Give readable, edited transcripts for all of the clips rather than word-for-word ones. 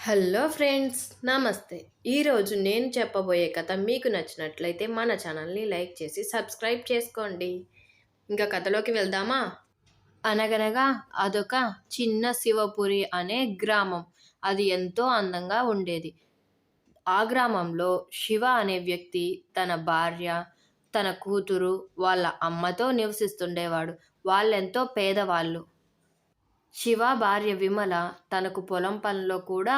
Hello friends, నమస్తే. ఈరోజు నేను చెప్పబోయే కథ మీకు నచ్చినట్లయితే మన ఛానల్ని లైక్ చేసి సబ్స్క్రైబ్ చేసుకోండి. ఇంకా కథలోకి వెళ్దామా? అనగనగా అదొక చిన్న శివపురి అనే గ్రామం. అది ఎంతో అందంగా ఉండేది. ఆ గ్రామంలో శివ అనే వ్యక్తి తన భార్య, తన కూతురు, వాళ్ళ అమ్మతో నివసిస్తుండేవాడు. వాళ్ళెంతో పేదవాళ్ళు. శివ భార్య విమల తనకు పొలం పనిలో కూడా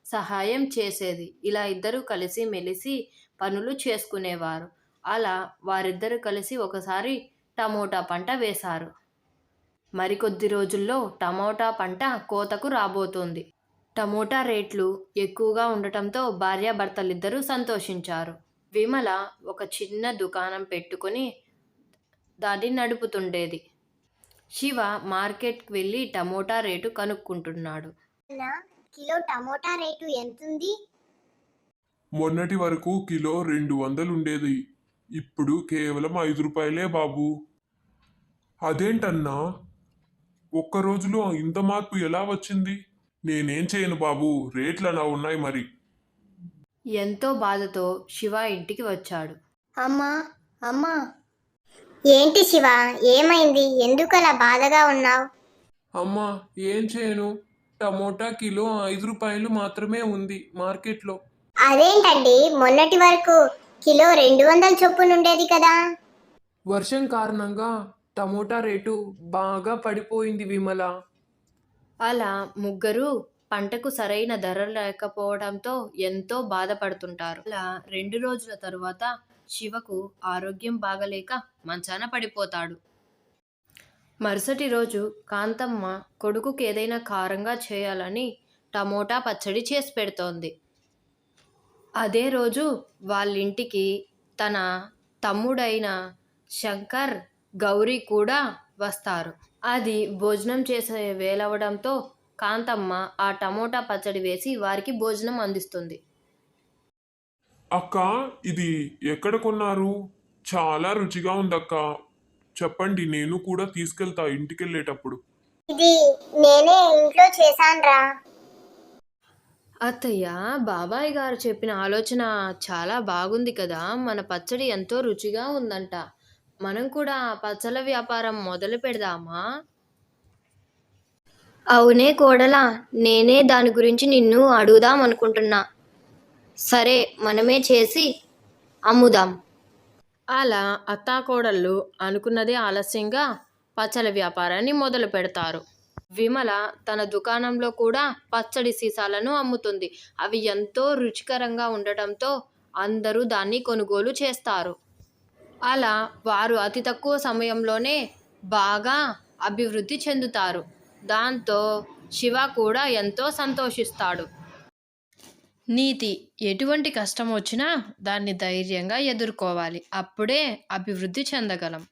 సహాయం చేసేది. ఇలా ఇద్దరూ కలిసి మెలిసి పనులు చేసుకునేవారు. అలా వారిద్దరూ కలిసి ఒకసారి టమోటా పంట వేశారు. మరికొద్ది రోజుల్లో టమోటా పంట కోతకు రాబోతోంది. టమోటా రేట్లు ఎక్కువగా ఉండటంతో భార్యాభర్తలిద్దరూ సంతోషించారు. విమల ఒక చిన్న దుకాణం పెట్టుకుని దాన్ని నడుపుతుండేది. శివ మార్కెట్కి వెళ్ళి టమోటా రేటు కనుక్కుంటున్నాడు. కిలో టమోటా రేటు ఎంతుంది? మొన్నటి వరకు కిలో 200 ఉండేది. ఇప్పుడు కేవలం 5 రూపాయలే బాబు. అదేంటన్నా, ఒక్క రోజులో ఇంత మార్పు ఎలా వచ్చింది? నేనేం చేయను బాబు, రేట్లు అలా ఉన్నాయి మరి. ఎంతో బాధతో శివ ఇంటికి వచ్చాడు. అమ్మా అమ్మా, ఏంటి శివ, ఏమైంది? ఎందుకలా బాధగా ఉన్నావు? అమ్మా, ఏం చేయను, టమోటా కిలో 5 రూపాయలు మాత్రమే ఉంది మార్కెట్లో. అదేంటండి, మొన్నటి వరకు కిలో 200 చొప్పునుండేది కదా? వర్షం కారణంగా టమోటా రేటు బాగా పడిపోయింది విమల. అలా ముగ్గురు పంటకు సరైన ధర లేకపోవడంతో ఎంతో బాధపడుతుంటారు. అలా 2 రోజుల తరువాత శివకు ఆరోగ్యం బాగలేక మంచాన పడిపోతాడు. మరుసటి రోజు కాంతమ్మ కొడుకుకి ఏదైనా కారంగా చేయాలని టమోటా పచ్చడి చేసి పెడుతోంది. అదే రోజు వాళ్ళింటికి తన తమ్ముడైన శంకర్, గౌరీ కూడా వస్తారు. అది భోజనం చేసే వేలవడంతో కాంతమ్మ ఆ టమోటా పచ్చడి వేసి వారికి భోజనం అందిస్తుంది. అక్క, ఇది ఎక్కడ కొన్నారు? చాలా రుచిగా ఉందక్క. చెప్పండి, నేను కూడా తీసుకెళ్తా ఇంటికెళ్ళేటప్పుడు. ఇది నేనే ఇంట్లో చేశాన్రా. అత్తయ్య, బాబాయ్ గారు చెప్పిన ఆలోచన చాలా బాగుంది కదా. మన పచ్చడి ఎంతో రుచిగా ఉందంట. మనం కూడా పచ్చళ్ళ వ్యాపారం మొదలు పెడదామా? అవునే కోడలా, నేనే దాని గురించి నిన్ను అడుగుదాం అనుకుంటున్నా. సరే, మనమే చేసి అమ్ముదాం. అలా అత్తాకోడళ్ళు అనుకున్నదే ఆలస్యంగా పచ్చళ్ళ వ్యాపారాన్ని మొదలు పెడతారు. విమల తన దుకాణంలో కూడా పచ్చడి సీసాలను అమ్ముతుంది. అవి ఎంతో రుచికరంగా ఉండటంతో అందరూ దాన్ని కొనుగోలు చేస్తారు. అలా వారు అతి తక్కువ సమయంలోనే బాగా అభివృద్ధి చెందుతారు. దాంతో శివ కూడా ఎంతో సంతోషిస్తాడు. నీతి: ఎటువంటి కష్టం వచ్చినా దాన్ని ధైర్యంగా ఎదుర్కోవాలి. అప్పుడే అభివృద్ధి చెందగలం.